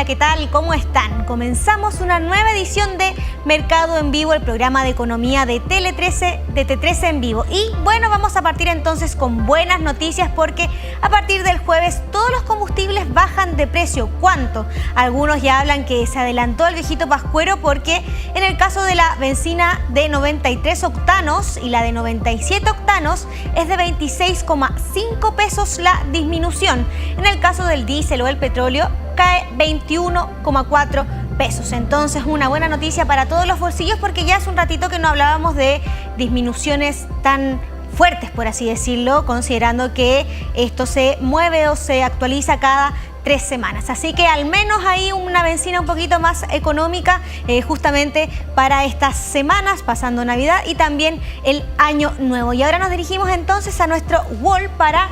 Hola, ¿qué tal? ¿Cómo están? Comenzamos una nueva edición de Mercado en Vivo, el programa de economía de Tele13, de T13 en vivo. Y bueno, vamos a partir entonces con buenas noticias porque a partir del jueves todos los combustibles bajan de precio. ¿Cuánto? Algunos ya hablan que se adelantó el viejito pascuero porque en el caso de la benzina de 93 octanos y la de 97 octanos es de 26,5 pesos la disminución. En el caso del diésel o el petróleo cae 21,4 pesos. Entonces, una buena noticia para todos los bolsillos porque ya hace un ratito que no hablábamos de disminuciones tan fuertes, por así decirlo, considerando que esto se mueve o se actualiza cada 3 semanas. Así que al menos hay una benzina un poquito más económica justamente para estas semanas, pasando Navidad y también el Año Nuevo. Y ahora nos dirigimos entonces a nuestro wall para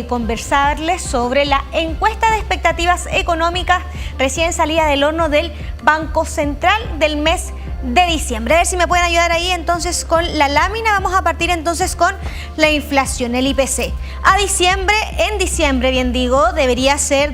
conversarles sobre la encuesta de expectativas económicas recién salida del horno del Banco Central del mes de diciembre. A ver si me pueden ayudar ahí entonces con la lámina. Vamos a partir entonces con la inflación, el IPC. En diciembre, bien digo, debería ser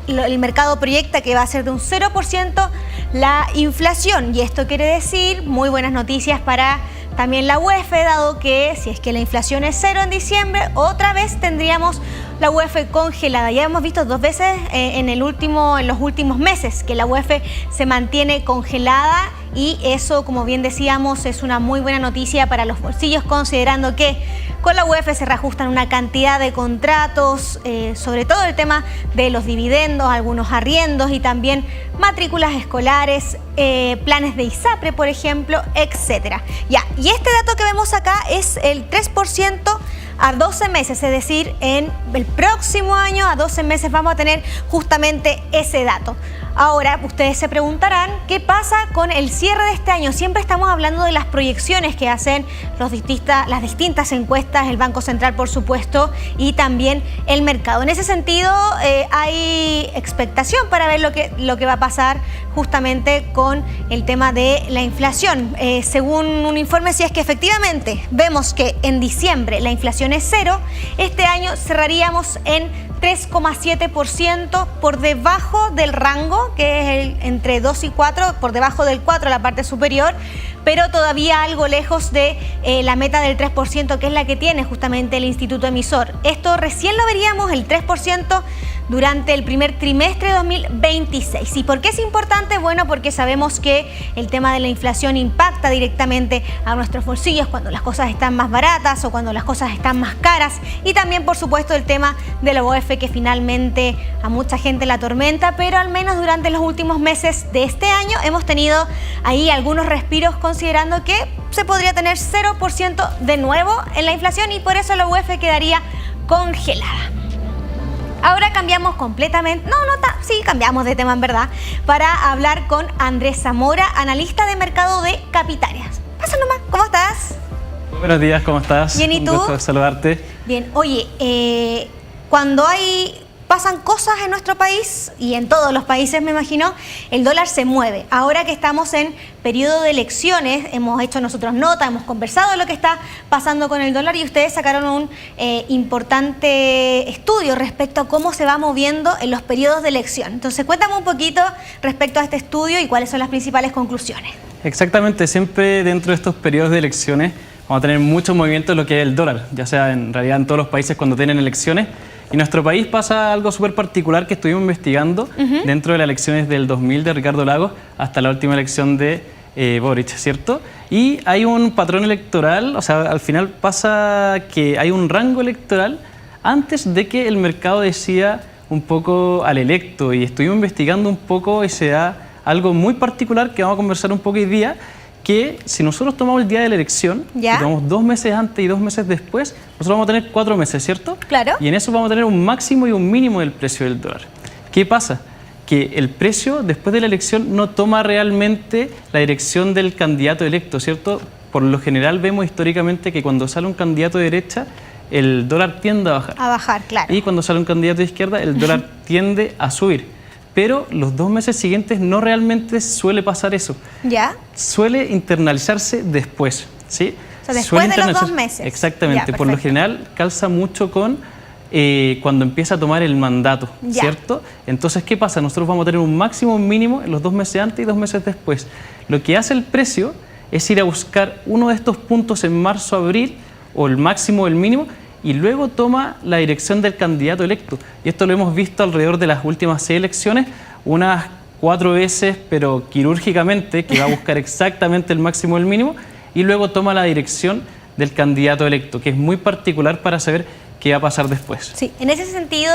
el mercado proyecta que va a ser de un 0% la inflación. Y esto quiere decir muy buenas noticias para también la UEF, dado que si es que la inflación es 0 en diciembre, otra vez tendríamos la UEF congelada. Ya hemos visto 2 veces en los últimos meses que la UEF se mantiene congelada y eso, como bien decíamos, es una muy buena noticia para los bolsillos, considerando que con la UEF se reajustan una cantidad de contratos, sobre todo el tema de los dividendos, algunos arriendos y también matrículas escolares, planes de ISAPRE, por ejemplo, etcétera. Ya, y este dato que vemos acá es el 3% a 12 meses, es decir, en el próximo año a 12 meses vamos a tener justamente ese dato. Ahora, ustedes se preguntarán, ¿qué pasa con el cierre de este año? Siempre estamos hablando de las proyecciones que hacen las distintas encuestas, el Banco Central, por supuesto, y también el mercado. En ese sentido, hay expectación para ver lo que va a pasar justamente con el tema de la inflación. Según un informe, si es que efectivamente vemos que en diciembre la inflación es 0, este año cerraríamos en 3,7% por debajo del rango, que es entre 2 y 4, por debajo del 4 la parte superior, pero todavía algo lejos de la meta del 3%, que es la que tiene justamente el Instituto Emisor. Esto recién lo veríamos, el 3%, durante el primer trimestre de 2026. ¿Y por qué es importante? Bueno, porque sabemos que el tema de la inflación impacta directamente a nuestros bolsillos cuando las cosas están más baratas o cuando las cosas están más caras. Y también, por supuesto, el tema de la UEF, que finalmente a mucha gente la atormenta, pero al menos durante los últimos meses de este año hemos tenido ahí algunos respiros, considerando que se podría tener 0% de nuevo en la inflación y por eso la UEF quedaría congelada. Ahora cambiamos completamente, cambiamos de tema en verdad, para hablar con Andrés Zamora, analista de mercado de capitales. Pasa nomás, ¿cómo estás? Buenos días, ¿cómo estás? Bien, ¿y tú? Un gusto saludarte. Bien, oye, cuando pasan cosas en nuestro país y en todos los países, me imagino, el dólar se mueve. Ahora que estamos en periodo de elecciones, hemos hecho nosotros nota, hemos conversado de lo que está pasando con el dólar y ustedes sacaron un importante estudio respecto a cómo se va moviendo en los periodos de elección. Entonces, cuéntame un poquito respecto a este estudio y cuáles son las principales conclusiones. Exactamente, siempre dentro de estos periodos de elecciones vamos a tener mucho movimiento en lo que es el dólar, ya sea en realidad en todos los países cuando tienen elecciones. Y en nuestro país pasa algo súper particular que estuvimos investigando dentro de las elecciones del 2000 de Ricardo Lagos hasta la última elección de Boric, ¿cierto? Y hay un patrón electoral, o sea, al final pasa que hay un rango electoral antes de que el mercado decida un poco al electo. Y estuvimos investigando un poco y se da algo muy particular que vamos a conversar un poco hoy día, que si nosotros tomamos el día de la elección, y tomamos 2 meses antes y 2 meses después, nosotros vamos a tener 4 meses, ¿cierto? Claro. Y en eso vamos a tener un máximo y un mínimo del precio del dólar. ¿Qué pasa? Que el precio después de la elección no toma realmente la dirección del candidato electo, ¿cierto? Por lo general vemos históricamente que cuando sale un candidato de derecha, el dólar tiende a bajar. A bajar, claro. Y cuando sale un candidato de izquierda, el dólar tiende a subir. Pero los 2 meses siguientes no realmente suele pasar eso. ¿Ya? Suele internalizarse después, ¿sí? O sea, después de los 2 meses. Exactamente. Ya, por lo general calza mucho con cuando empieza a tomar el mandato, ¿cierto? Entonces, ¿qué pasa? Nosotros vamos a tener un máximo mínimo en los 2 meses antes y 2 meses después. Lo que hace el precio es ir a buscar uno de estos puntos en marzo, abril, o el máximo o el mínimo, y luego toma la dirección del candidato electo. Y esto lo hemos visto alrededor de las últimas 6 elecciones, unas 4 veces, pero quirúrgicamente, que va a buscar exactamente el máximo o el mínimo, y luego toma la dirección del candidato electo, que es muy particular para saber qué va a pasar después. Sí, en ese sentido,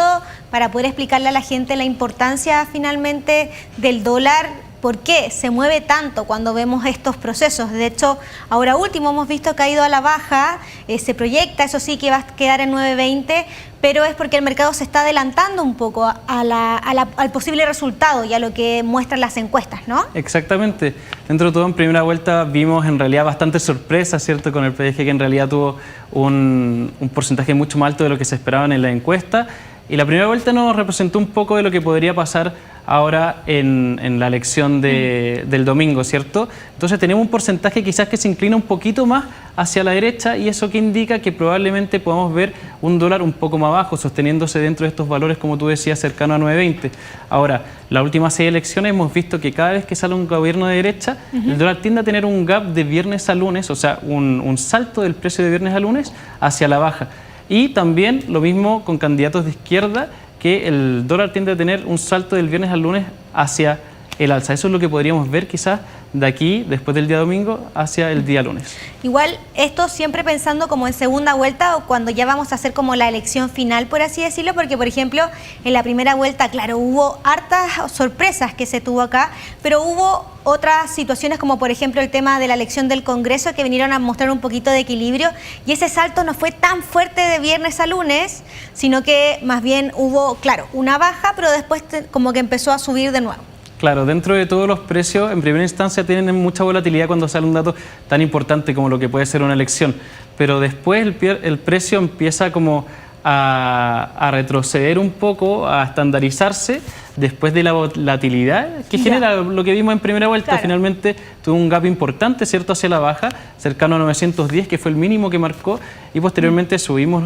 para poder explicarle a la gente la importancia finalmente del dólar, ¿por qué se mueve tanto cuando vemos estos procesos? De hecho, ahora último hemos visto que ha ido a la baja, se proyecta, eso sí, que va a quedar en 9.20, pero es porque el mercado se está adelantando un poco al posible resultado y a lo que muestran las encuestas, ¿no? Exactamente. Dentro de todo, en primera vuelta vimos en realidad bastantes sorpresas, ¿cierto? Con el PDG, que en realidad tuvo un porcentaje mucho más alto de lo que se esperaba en la encuesta. Y la primera vuelta nos representó un poco de lo que podría pasar ahora en la elección del domingo, ¿cierto? Entonces tenemos un porcentaje quizás que se inclina un poquito más hacia la derecha, y eso que indica que probablemente podamos ver un dólar un poco más bajo, sosteniéndose dentro de estos valores, como tú decías, cercano a 9.20. Ahora, las últimas 6 elecciones hemos visto que cada vez que sale un gobierno de derecha, el dólar tiende a tener un gap de viernes a lunes, o sea, un salto del precio de viernes a lunes hacia la baja. Y también lo mismo con candidatos de izquierda, que el dólar tiende a tener un salto del viernes al lunes hacia el alza. Eso es lo que podríamos ver quizás de aquí, después del día domingo, hacia el día lunes. Igual, esto siempre pensando como en segunda vuelta o cuando ya vamos a hacer como la elección final, por así decirlo, porque, por ejemplo, en la primera vuelta, claro, hubo hartas sorpresas que se tuvo acá, pero hubo otras situaciones como, por ejemplo, el tema de la elección del Congreso, que vinieron a mostrar un poquito de equilibrio, y ese salto no fue tan fuerte de viernes a lunes, sino que más bien hubo, claro, una baja, pero después como que empezó a subir de nuevo. Claro, dentro de todos los precios, en primera instancia tienen mucha volatilidad cuando sale un dato tan importante como lo que puede ser una elección, pero después el precio empieza como a retroceder un poco, a estandarizarse después de la volatilidad que genera lo que vimos en primera vuelta. Claro. Finalmente tuvo un gap importante, ¿cierto?, hacia la baja, cercano a 910, que fue el mínimo que marcó, y posteriormente subimos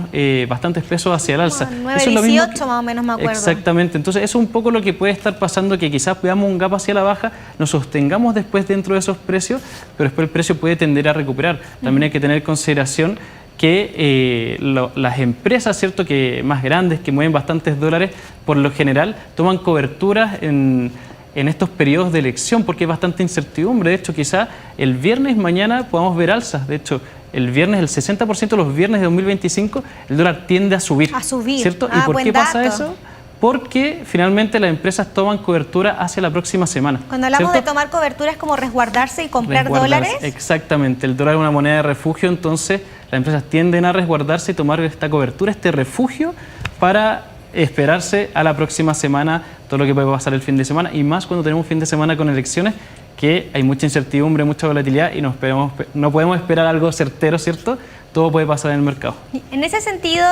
bastantes pesos hacia el alza. 918 más o menos, me acuerdo. Exactamente, entonces eso es un poco lo que puede estar pasando, que quizás veamos un gap hacia la baja, nos sostengamos después dentro de esos precios, pero después el precio puede tender a recuperar. También hay que tener en consideración que las empresas, ¿cierto?, que más grandes, que mueven bastantes dólares, por lo general toman coberturas en estos periodos de elección, porque hay bastante incertidumbre. De hecho, quizá el viernes mañana podamos ver alzas. De hecho, el viernes, el 60% de los viernes de 2025, el dólar tiende a subir. A subir. ¿Cierto? ¿Y por qué pasa eso? Porque finalmente las empresas toman cobertura hacia la próxima semana. Cuando hablamos de tomar cobertura es como resguardarse y comprar dólares. Exactamente, el dólar es una moneda de refugio, entonces las empresas tienden a resguardarse y tomar esta cobertura, este refugio, para esperarse a la próxima semana todo lo que puede pasar el fin de semana, y más cuando tenemos un fin de semana con elecciones, que hay mucha incertidumbre, mucha volatilidad, y no podemos esperar algo certero, ¿cierto? Todo puede pasar en el mercado. En ese sentido,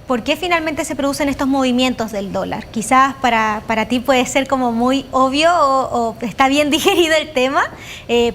¿por qué finalmente se producen estos movimientos del dólar? Quizás para ti puede ser como muy obvio o está bien digerido el tema,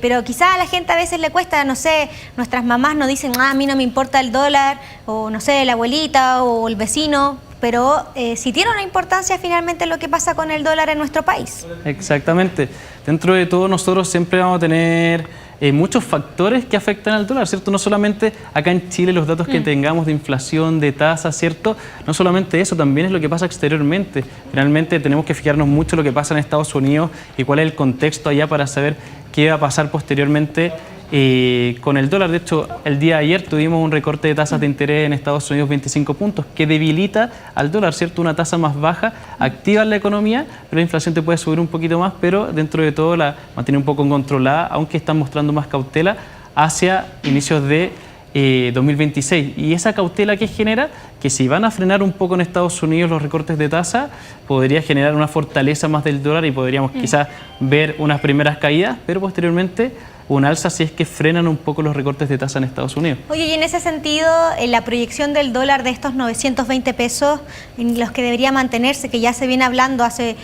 pero quizás a la gente a veces le cuesta, no sé, nuestras mamás nos dicen, a mí no me importa el dólar, o no sé, la abuelita o el vecino, pero sí tiene una importancia finalmente lo que pasa con el dólar en nuestro país. Exactamente. Dentro de todo, nosotros siempre vamos a tener muchos factores que afectan al dólar, ¿cierto? No solamente acá en Chile los datos que tengamos de inflación, de tasa, ¿cierto? No solamente eso, también es lo que pasa exteriormente. Finalmente tenemos que fijarnos mucho en lo que pasa en Estados Unidos y cuál es el contexto allá para saber qué va a pasar posteriormente con el dólar. De hecho, el día de ayer tuvimos un recorte de tasas de interés en Estados Unidos, 25 puntos, que debilita al dólar, ¿cierto? Una tasa más baja activa la economía, pero la inflación te puede subir un poquito más, pero dentro de todo la mantiene un poco controlada, aunque están mostrando más cautela hacia inicios de 2026. Y esa cautela que genera, que si van a frenar un poco en Estados Unidos los recortes de tasa, podría generar una fortaleza más del dólar y podríamos quizás ver unas primeras caídas, pero posteriormente un alza si es que frenan un poco los recortes de tasa en Estados Unidos. Oye, y en ese sentido, la proyección del dólar de estos 920 pesos, en los que debería mantenerse, que ya se viene hablando hace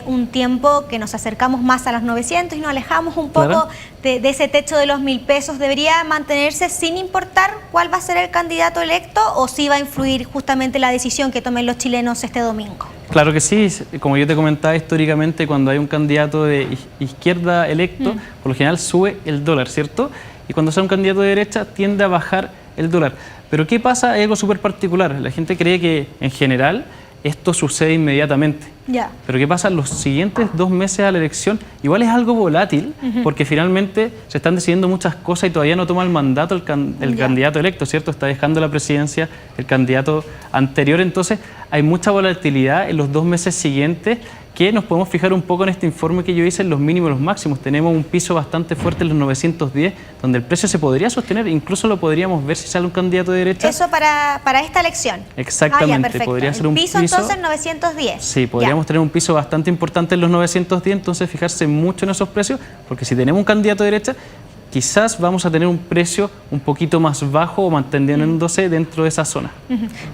un tiempo, que nos acercamos más a los 900 y nos alejamos un poco Claro. de ese techo de los 1.000 pesos, ¿debería mantenerse sin importar cuál va a ser el candidato electo o sí va a influir justamente la decisión que tomen los chilenos este domingo? Claro que sí, como yo te comentaba históricamente, cuando hay un candidato de izquierda electo, por lo general sube el dólar, ¿cierto? Y cuando sea un candidato de derecha tiende a bajar el dólar. Pero ¿qué pasa? Hay algo súper particular. La gente cree que en general esto sucede inmediatamente. Ya. Pero ¿qué pasa? Los siguientes 2 meses a la elección igual es algo volátil, porque finalmente se están decidiendo muchas cosas y todavía no toma el mandato el candidato electo, ¿cierto? Está dejando la presidencia el candidato anterior, entonces hay mucha volatilidad en los 2 meses siguientes, que nos podemos fijar un poco en este informe que yo hice en los mínimos y los máximos. Tenemos un piso bastante fuerte en los 910, donde el precio se podría sostener, incluso lo podríamos ver si sale un candidato de derecha. Eso para esta elección. Exactamente, perfecto. podría ser un piso entonces 910. Sí, podríamos tener un piso bastante importante en los 910, entonces fijarse mucho en esos precios, porque si tenemos un candidato de derecha, quizás vamos a tener un precio un poquito más bajo o manteniéndose dentro de esa zona.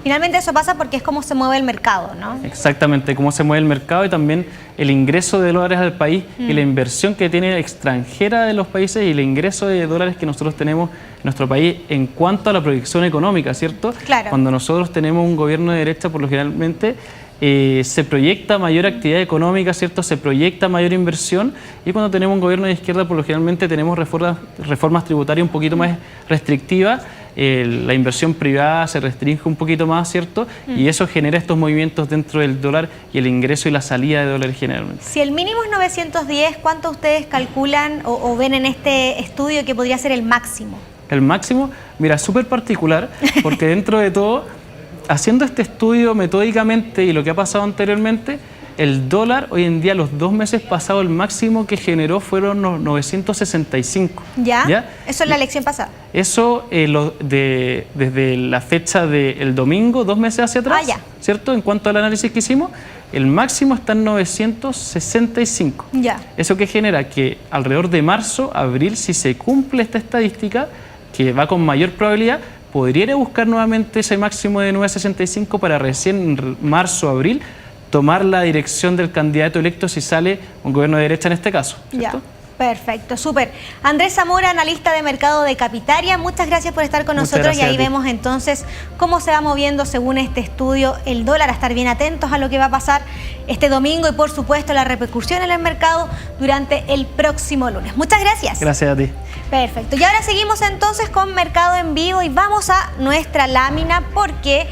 Finalmente eso pasa porque es como se mueve el mercado, ¿no? Exactamente, cómo se mueve el mercado y también el ingreso de dólares al país y la inversión que tiene extranjera de los países y el ingreso de dólares que nosotros tenemos en nuestro país en cuanto a la proyección económica, ¿cierto? Claro. Cuando nosotros tenemos un gobierno de derecha, por lo generalmente se proyecta mayor actividad económica, ¿cierto? Se proyecta mayor inversión, y cuando tenemos un gobierno de izquierda, por lo generalmente tenemos reformas tributarias un poquito más restrictivas, la inversión privada se restringe un poquito más, ¿cierto? Y eso genera estos movimientos dentro del dólar y el ingreso y la salida de dólares generalmente. Si el mínimo es 910, ¿cuánto ustedes calculan o ven en este estudio que podría ser el máximo? El máximo, mira, es súper particular, porque dentro de todo, haciendo este estudio metódicamente y lo que ha pasado anteriormente, el dólar hoy en día, los 2 meses pasados, el máximo que generó fueron los 965. ¿Ya? Eso es la elección pasada. Eso desde la fecha del domingo, 2 meses hacia atrás, ¿cierto? En cuanto al análisis que hicimos, el máximo está en 965. Ya. Eso que genera que alrededor de marzo, abril, si se cumple esta estadística, que va con mayor probabilidad, podría ir a buscar nuevamente ese máximo de 965 para recién en marzo, abril, tomar la dirección del candidato electo si sale un gobierno de derecha en este caso, ¿cierto? Ya. Perfecto, súper. Andrés Zamora, analista de mercado de Capitaria, muchas gracias por estar con nosotros y ahí vemos entonces cómo se va moviendo según este estudio el dólar, a estar bien atentos a lo que va a pasar este domingo y por supuesto la repercusión en el mercado durante el próximo lunes. Muchas gracias. Gracias a ti. Perfecto, y ahora seguimos entonces con Mercado en Vivo y vamos a nuestra lámina porque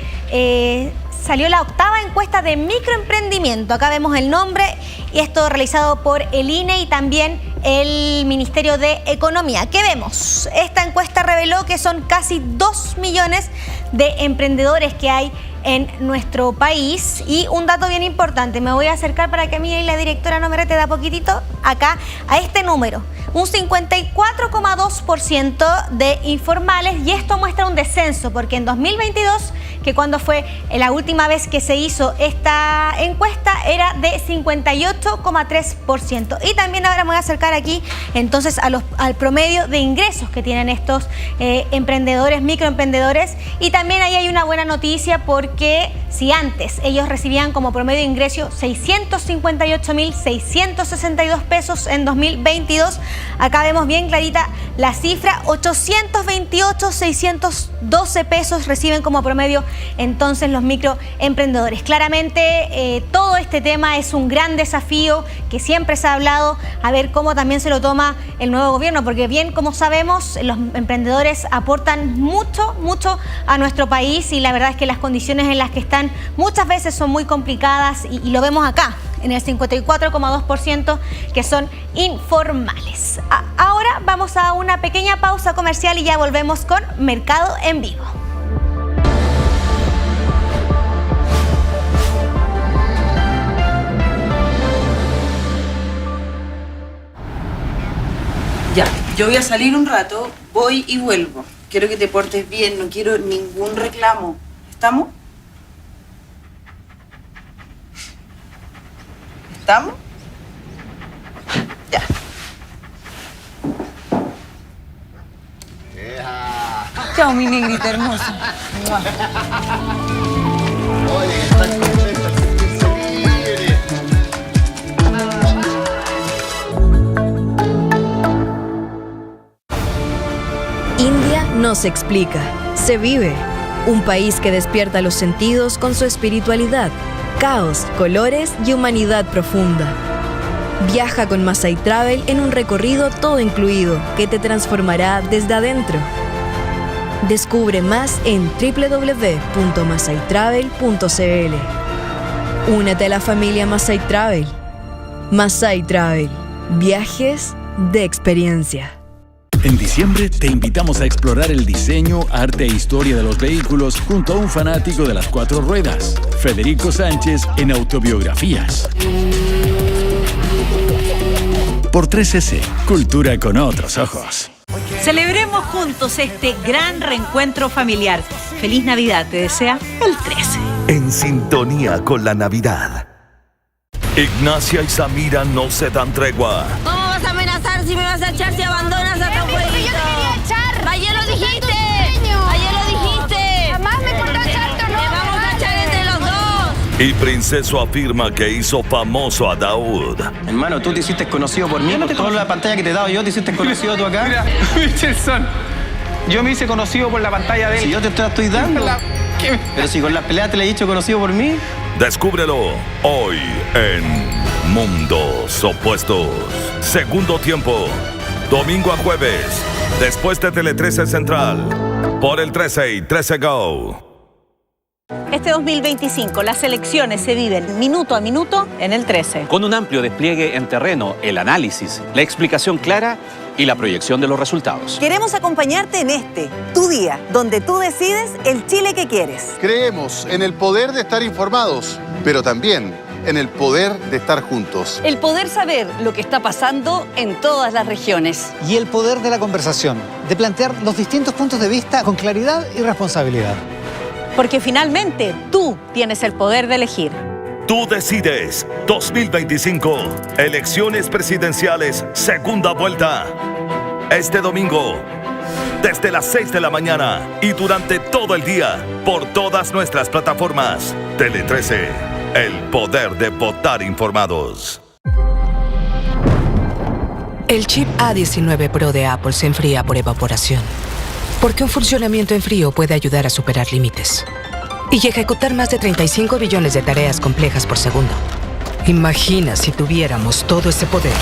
salió la 8ª encuesta de microemprendimiento. Acá vemos el nombre y esto realizado por el INE y también el Ministerio de Economía. ¿Qué vemos? Esta encuesta reveló que son casi 2 millones de emprendedores que hay en nuestro país. Y un dato bien importante, me voy a acercar para que a mí y la directora no me rete, da poquitito, acá a este número. Un 54,2% de informales, y esto muestra un descenso porque en 2022, que cuando fue la última vez que se hizo esta encuesta, era de 58,3%. Y también ahora me voy a acercar aquí entonces al promedio de ingresos que tienen estos emprendedores, microemprendedores. Y también ahí hay una buena noticia porque si antes ellos recibían como promedio de ingreso 658.662 pesos en 2022, acá vemos bien clarita la cifra, 828.612 pesos reciben como promedio entonces los microemprendedores. Claramente todo este tema es un gran desafío que siempre se ha hablado, a ver cómo también se lo toma el nuevo gobierno, porque bien como sabemos los emprendedores aportan mucho a nuestro país y la verdad es que las condiciones en las que están muchas veces son muy complicadas y lo vemos acá en el 54,2% que son informales. Ahora vamos a una pequeña pausa comercial y ya volvemos con Mercado en Vivo. Ya, yo voy a salir un rato, voy y vuelvo. Quiero que te portes bien, no quiero ningún reclamo. ¿Estamos? ¿Estamos? Ya. Chao, mi negrita hermosa. Mua. India no se explica, se vive. Un país que despierta los sentidos con su espiritualidad, caos, colores y humanidad profunda. Viaja con Masai Travel en un recorrido todo incluido que te transformará desde adentro. Descubre más en www.masaitravel.cl. Únete a la familia Masai Travel. Masai Travel. Viajes de experiencia. En diciembre te invitamos a explorar el diseño, arte e historia de los vehículos junto a un fanático de las 4 ruedas, Federico Sánchez, en Autobiografías. Por 3S, cultura con otros ojos. Celebremos juntos este gran reencuentro familiar. Feliz Navidad, te desea el 13. En sintonía con la Navidad. Ignacia y Samira no se dan tregua. ¿Cómo vas a amenazar si me vas a echar si abandonas a tu abuelito? Yo te quería echar. Ayer lo dijiste. Ayer lo dijiste. Jamás me cortó echar, Te vamos a echar entre los dos. Y Princeso afirma que hizo famoso a Daoud. Hermano, tú te hiciste conocido por mí, por toda la pantalla que te he dado yo, te hiciste conocido tú acá. Mira, Michelson, yo me hice conocido por la pantalla de él. Si yo te estoy dando. Pero si con las peleas te le he dicho conocido por mí. Descúbrelo hoy en Mundos Opuestos. Segundo tiempo, domingo a jueves, después de Tele 13 Central, por el 13 y 13 Go. Este 2025 las elecciones se viven minuto a minuto en el 13. Con un amplio despliegue en terreno, el análisis, la explicación clara y la proyección de los resultados. Queremos acompañarte en tu día, donde tú decides el Chile que quieres. Creemos en el poder de estar informados, pero también en el poder de estar juntos. El poder saber lo que está pasando en todas las regiones. Y el poder de la conversación, de plantear los distintos puntos de vista con claridad y responsabilidad. Porque finalmente tú tienes el poder de elegir. Tú decides 2025, elecciones presidenciales, segunda vuelta. Este domingo, desde las 6 de la mañana y durante todo el día, por todas nuestras plataformas. Tele 13, el poder de votar informados. El chip A19 Pro de Apple se enfría por evaporación, porque un funcionamiento en frío puede ayudar a superar límites y ejecutar más de 35 billones de tareas complejas por segundo. Imagina si tuviéramos todo ese poder.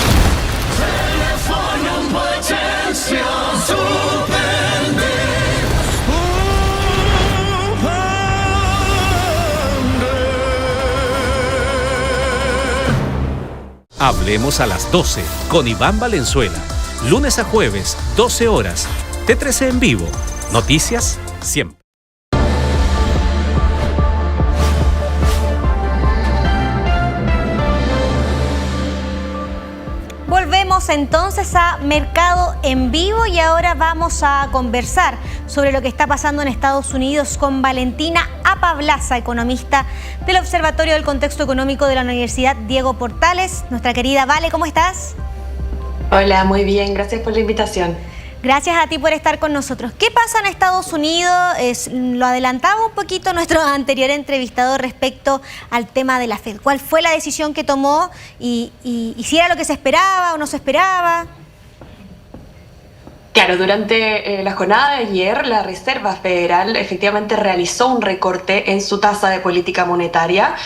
Hablemos a las 12 con Iván Valenzuela. Lunes a jueves, 12 horas. T13 en vivo. Noticias siempre. Volvemos entonces a Mercado en Vivo y ahora vamos a conversar sobre lo que está pasando en Estados Unidos con Valentina Apablaza, economista del Observatorio del Contexto Económico de la Universidad Diego Portales. Nuestra querida Vale, ¿cómo estás? Hola, muy bien, gracias por la invitación. Gracias a ti por estar con nosotros. ¿Qué pasa en Estados Unidos? Lo adelantaba un poquito nuestro anterior entrevistado respecto al tema de la Fed. ¿Cuál fue la decisión que tomó y si era lo que se esperaba o no se esperaba? Claro, durante la jornada de ayer, la Reserva Federal efectivamente realizó un recorte en su tasa de política monetaria,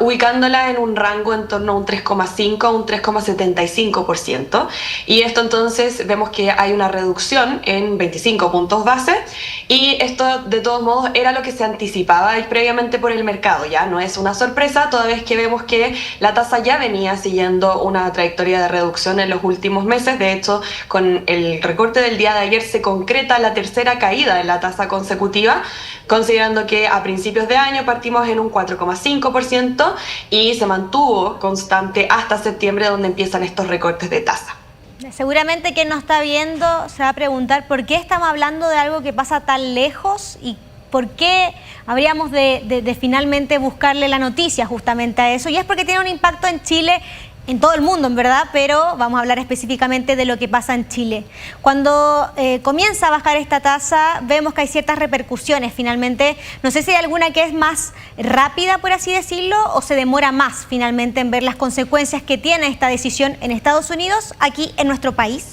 ubicándola en un rango en torno a un 3,5 a un 3,75%. Y esto entonces vemos que hay una reducción en 25 puntos base y esto de todos modos era lo que se anticipaba previamente por el mercado. Ya no es una sorpresa, toda vez que vemos que la tasa ya venía siguiendo una trayectoria de reducción en los últimos meses. De hecho, con el recorte del día de ayer se concreta la tercera caída en la tasa consecutiva, considerando que a principios de año partimos en un 4,5% y se mantuvo constante hasta septiembre, donde empiezan estos recortes de tasa. Seguramente quien nos está viendo se va a preguntar por qué estamos hablando de algo que pasa tan lejos y por qué habríamos de finalmente buscarle la noticia justamente a eso. Y es porque tiene un impacto en Chile en todo el mundo, en verdad, pero vamos a hablar específicamente de lo que pasa en Chile. Cuando comienza a bajar esta tasa, vemos que hay ciertas repercusiones. Finalmente, no sé si hay alguna que es más rápida, por así decirlo, o se demora más finalmente en ver las consecuencias que tiene esta decisión en Estados Unidos, aquí en nuestro país.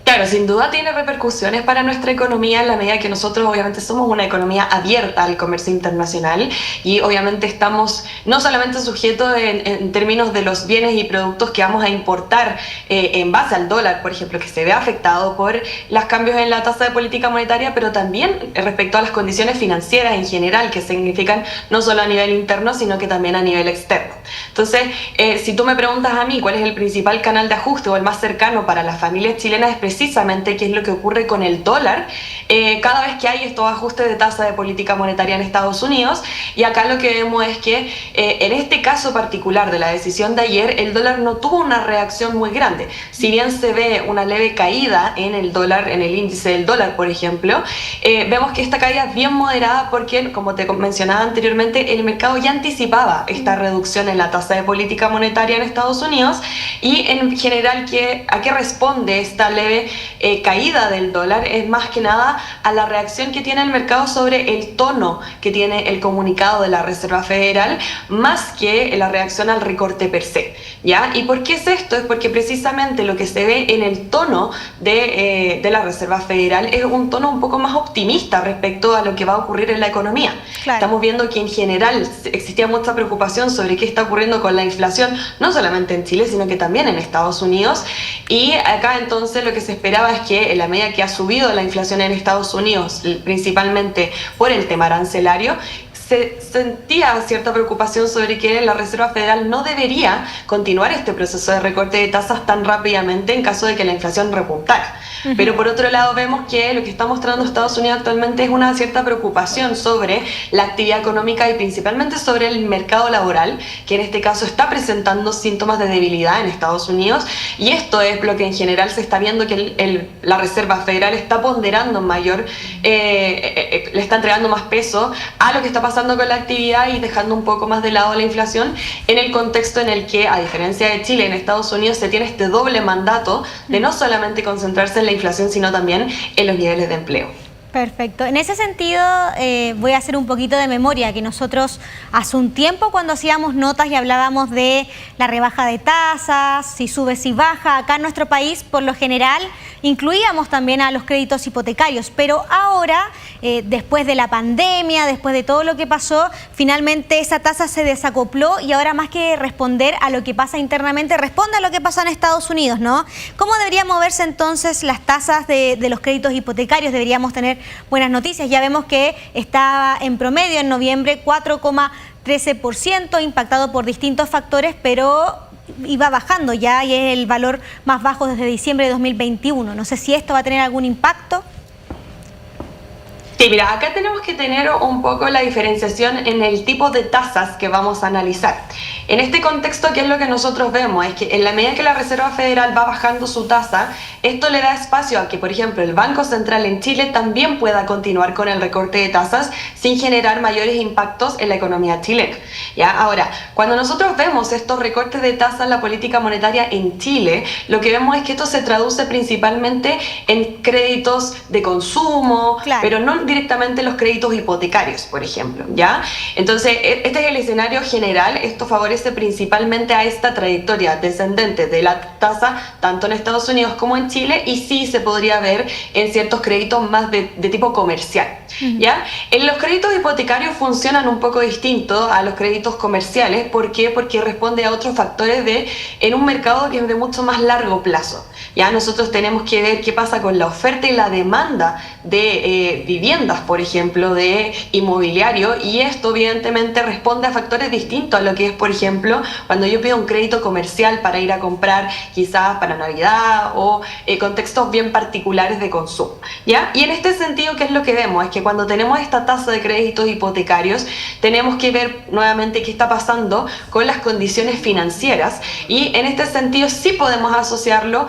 Claro, sin duda tiene repercusiones para nuestra economía en la medida que nosotros obviamente somos una economía abierta al comercio internacional y obviamente estamos no solamente sujetos en términos de los bienes y productos que vamos a importar en base al dólar, por ejemplo, que se ve afectado por los cambios en la tasa de política monetaria, pero también respecto a las condiciones financieras en general, que significan no solo a nivel interno, sino que también a nivel externo. Entonces, si tú me preguntas a mí cuál es el principal canal de ajuste o el más cercano para las familias chilenas, es precisamente qué es lo que ocurre con el dólar cada vez que hay estos ajustes de tasa de política monetaria en Estados Unidos. Y acá lo que vemos es que en este caso particular de la decisión de ayer, el dólar no tuvo una reacción muy grande. Si bien se ve una leve caída en el dólar, en el índice del dólar, por ejemplo, vemos que esta caída es bien moderada porque, como te mencionaba anteriormente, el mercado ya anticipaba esta reducción en la tasa de política monetaria en Estados Unidos y en general ¿a qué responde esta leve caída del dólar? Es más que nada a la reacción que tiene el mercado sobre el tono que tiene el comunicado de la Reserva Federal, más que la reacción al recorte per se, ¿ya? ¿Y por qué es esto? Es porque precisamente lo que se ve en el tono de la Reserva Federal es un tono un poco más optimista respecto a lo que va a ocurrir en la economía. Claro. Estamos viendo que en general existía mucha preocupación sobre qué está ocurriendo con la inflación, no solamente en Chile, sino que también en Estados Unidos, y acá entonces lo que se esperaba es que en la medida que ha subido la inflación en Estados Unidos, principalmente por el tema arancelario, se sentía cierta preocupación sobre que la Reserva Federal no debería continuar este proceso de recorte de tasas tan rápidamente en caso de que la inflación repuntara. Pero por otro lado vemos que lo que está mostrando Estados Unidos actualmente es una cierta preocupación sobre la actividad económica y principalmente sobre el mercado laboral, que en este caso está presentando síntomas de debilidad en Estados Unidos, y esto es lo que en general se está viendo que la Reserva Federal está ponderando mayor, le está entregando más peso a lo que está pasando con la actividad y dejando un poco más de lado la inflación, en el contexto en el que, a diferencia de Chile, en Estados Unidos se tiene este doble mandato de no solamente concentrarse en la inflación, sino también en los niveles de empleo. Perfecto. En ese sentido, voy a hacer un poquito de memoria, que nosotros hace un tiempo cuando hacíamos notas y hablábamos de la rebaja de tasas, si sube, si baja, acá en nuestro país, por lo general, incluíamos también a los créditos hipotecarios, pero ahora, después de la pandemia, después de todo lo que pasó, finalmente esa tasa se desacopló y ahora más que responder a lo que pasa internamente, responde a lo que pasa en Estados Unidos, ¿no? ¿Cómo deberían moverse entonces las tasas de los créditos hipotecarios? Deberíamos tener buenas noticias. Ya vemos que estaba en promedio en noviembre 4,13%, impactado por distintos factores, pero iba bajando ya y es el valor más bajo desde diciembre de 2021. No sé si esto va a tener algún impacto. Sí, mira, acá tenemos que tener un poco la diferenciación en el tipo de tasas que vamos a analizar. En este contexto, ¿qué es lo que nosotros vemos? Es que en la medida que la Reserva Federal va bajando su tasa, esto le da espacio a que, por ejemplo, el Banco Central en Chile también pueda continuar con el recorte de tasas sin generar mayores impactos en la economía chilena. ¿Ya? Ahora, cuando nosotros vemos estos recortes de tasas en la política monetaria en Chile, lo que vemos es que esto se traduce principalmente en créditos de consumo, claro, pero no directamente los créditos hipotecarios, por ejemplo, ¿ya? Entonces, este es el escenario general. Esto favorece principalmente a esta trayectoria descendente de la tasa, tanto en Estados Unidos como en Chile, y sí se podría ver en ciertos créditos más de tipo comercial, ¿ya? En los créditos hipotecarios funcionan un poco distinto a los créditos comerciales. ¿Por qué? Porque responde a otros factores en un mercado que es de mucho más largo plazo. Ya nosotros tenemos que ver qué pasa con la oferta y la demanda de viviendas, por ejemplo, de inmobiliario, y esto evidentemente responde a factores distintos a lo que es, por ejemplo, cuando yo pido un crédito comercial para ir a comprar quizás para Navidad o contextos bien particulares de consumo, ¿ya? Y en este sentido, ¿qué es lo que vemos? Es que cuando tenemos esta tasa de créditos hipotecarios, tenemos que ver nuevamente qué está pasando con las condiciones financieras, y en este sentido sí podemos asociarlo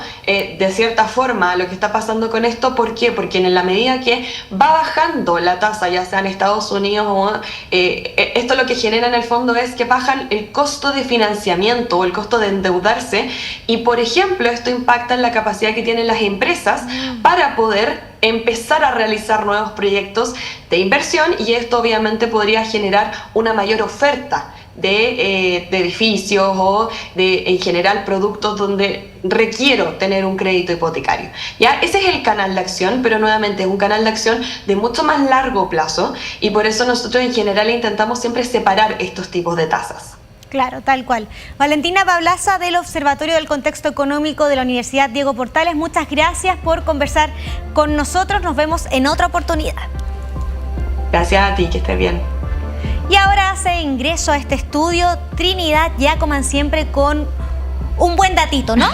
de cierta forma lo que está pasando con esto. ¿Por qué? Porque en la medida que va bajando la tasa, ya sea en Estados Unidos o esto lo que genera en el fondo es que bajan el costo de financiamiento o el costo de endeudarse, y por ejemplo esto impacta en la capacidad que tienen las empresas para poder empezar a realizar nuevos proyectos de inversión, y esto obviamente podría generar una mayor oferta de edificios o de en general productos donde requiero tener un crédito hipotecario. ¿Ya? Ese es el canal de acción, pero nuevamente es un canal de acción de mucho más largo plazo, y por eso nosotros en general intentamos siempre separar estos tipos de tasas. Claro, tal cual. Valentina Pablaza, del Observatorio del Contexto Económico de la Universidad Diego Portales, muchas gracias por conversar con nosotros. Nos vemos en otra oportunidad. Gracias a ti, que estés bien. Y ahora hace ingreso a este estudio Trinidad Yacoman, siempre con un buen datito, ¿no?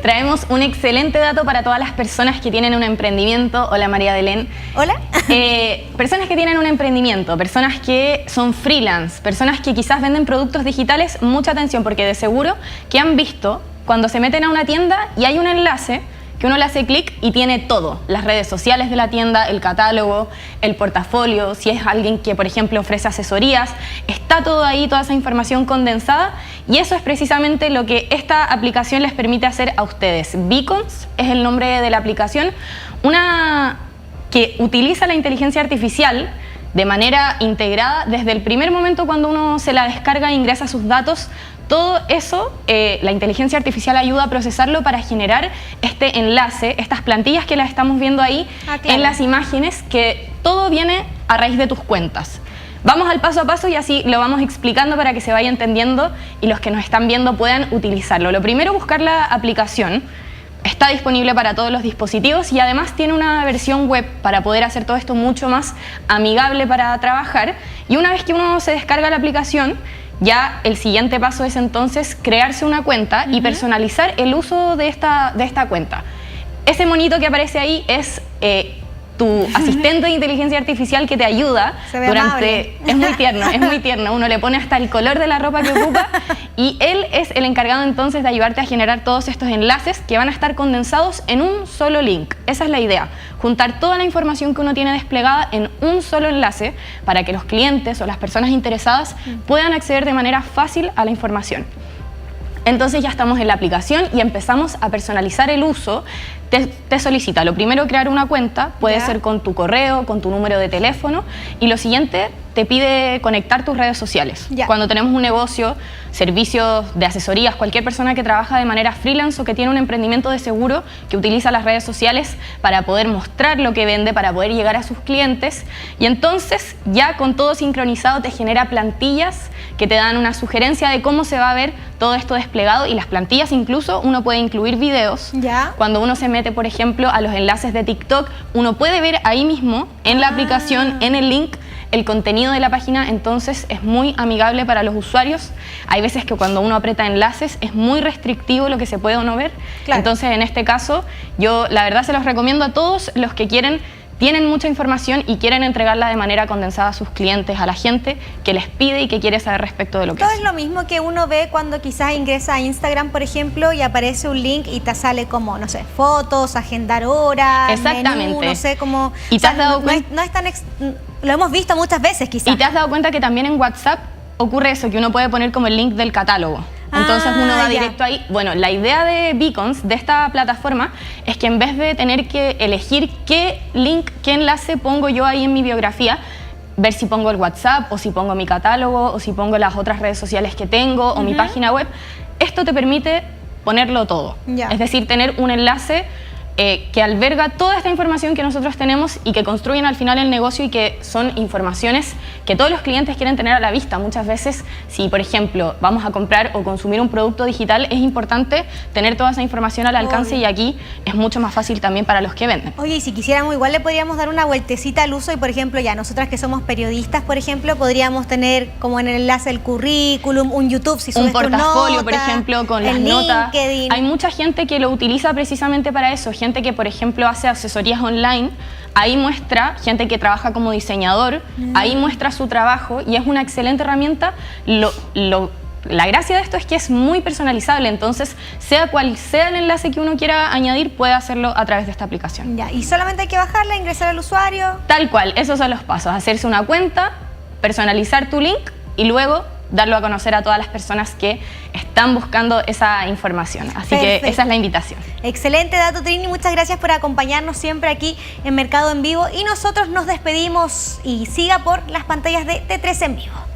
Traemos un excelente dato para todas las personas que tienen un emprendimiento. Hola, María Belén. Hola. Personas que tienen un emprendimiento, personas que son freelance, personas que quizás venden productos digitales. Mucha atención, porque de seguro que han visto cuando se meten a una tienda y hay un enlace que uno le hace clic y tiene todo, las redes sociales de la tienda, el catálogo, el portafolio, si es alguien que, por ejemplo, ofrece asesorías, está todo ahí, toda esa información condensada, y eso es precisamente lo que esta aplicación les permite hacer a ustedes. Beacons es el nombre de la aplicación, una que utiliza la inteligencia artificial de manera integrada desde el primer momento cuando uno se la descarga e ingresa sus datos. Todo eso, la inteligencia artificial ayuda a procesarlo para generar este enlace, estas plantillas que las estamos viendo ahí en las imágenes, que todo viene a raíz de tus cuentas. Vamos al paso a paso y así lo vamos explicando para que se vaya entendiendo y los que nos están viendo puedan utilizarlo. Lo primero, buscar la aplicación. Está disponible para todos los dispositivos y además tiene una versión web para poder hacer todo esto mucho más amigable para trabajar. Y una vez que uno se descarga la aplicación, ya el siguiente paso es entonces crearse una cuenta y personalizar el uso de esta cuenta. Ese monito que aparece ahí es tu asistente de inteligencia artificial que te ayuda durante... Es muy tierno. Uno le pone hasta el color de la ropa que ocupa y él es el encargado entonces de ayudarte a generar todos estos enlaces que van a estar condensados en un solo link. Esa es la idea, juntar toda la información que uno tiene desplegada en un solo enlace para que los clientes o las personas interesadas puedan acceder de manera fácil a la información. Entonces ya estamos en la aplicación y empezamos a personalizar el uso. Te solicita lo primero crear una cuenta, puede ser con tu correo, con tu número de teléfono, y lo siguiente te pide conectar tus redes sociales. Cuando tenemos un negocio, servicios de asesorías, cualquier persona que trabaja de manera freelance o que tiene un emprendimiento de seguro que utiliza las redes sociales para poder mostrar lo que vende, para poder llegar a sus clientes, y entonces ya con todo sincronizado te genera plantillas que te dan una sugerencia de cómo se va a ver todo esto desplegado, y las plantillas incluso uno puede incluir videos. Cuando uno se mete, por ejemplo, a los enlaces de TikTok, uno puede ver ahí mismo en la aplicación, en el link, el contenido de la página, entonces es muy amigable para los usuarios. Hay veces que cuando uno aprieta enlaces es muy restrictivo lo que se puede o no ver. Entonces en este caso yo la verdad se los recomiendo a todos los que tienen mucha información y quieren entregarla de manera condensada a sus clientes, a la gente que les pide y que quiere saber respecto de lo que Todo es lo mismo que uno ve cuando quizás ingresa a Instagram, por ejemplo, y aparece un link y te sale como, no sé, fotos, agendar horas, exactamente, menú, no sé, como... Y te has dado cuenta... No es tan... Lo hemos visto muchas veces quizás. Y te has dado cuenta que también en WhatsApp ocurre eso, que uno puede poner como el link del catálogo. Entonces uno va directo ahí. Bueno, la idea de Beacons, de esta plataforma, es que en vez de tener que elegir qué link, qué enlace pongo yo ahí en mi biografía, ver si pongo el WhatsApp o si pongo mi catálogo o si pongo las otras redes sociales que tengo o mi página web, esto te permite ponerlo todo. Es decir, tener un enlace que alberga toda esta información que nosotros tenemos y que construyen al final el negocio, y que son informaciones que todos los clientes quieren tener a la vista. Muchas veces, si por ejemplo vamos a comprar o consumir un producto digital, es importante tener toda esa información al alcance, y aquí es mucho más fácil también para los que venden. Oye, y si quisiéramos, igual le podríamos dar una vueltecita al uso, y por ejemplo ya nosotras que somos periodistas, por ejemplo, podríamos tener como en el enlace el currículum, un YouTube, si subes un portafolio, nota, por ejemplo, con las notas. Hay mucha gente que lo utiliza precisamente para eso, gente que por ejemplo hace asesorías online, ahí muestra, gente que trabaja como diseñador, ahí muestra su trabajo, y es una excelente herramienta. Lo La gracia de esto es que es muy personalizable, entonces sea cual sea el enlace que uno quiera añadir, puede hacerlo a través de esta aplicación. Ya, y solamente hay que bajarla, ingresar al usuario. Tal cual, esos son los pasos, hacerse una cuenta, personalizar tu link y luego darlo a conocer a todas las personas que están buscando esa información. Así que esa es la invitación. Excelente dato, Trini. Muchas gracias por acompañarnos siempre aquí en Mercado en Vivo. Y nosotros nos despedimos y siga por las pantallas de T13 en Vivo.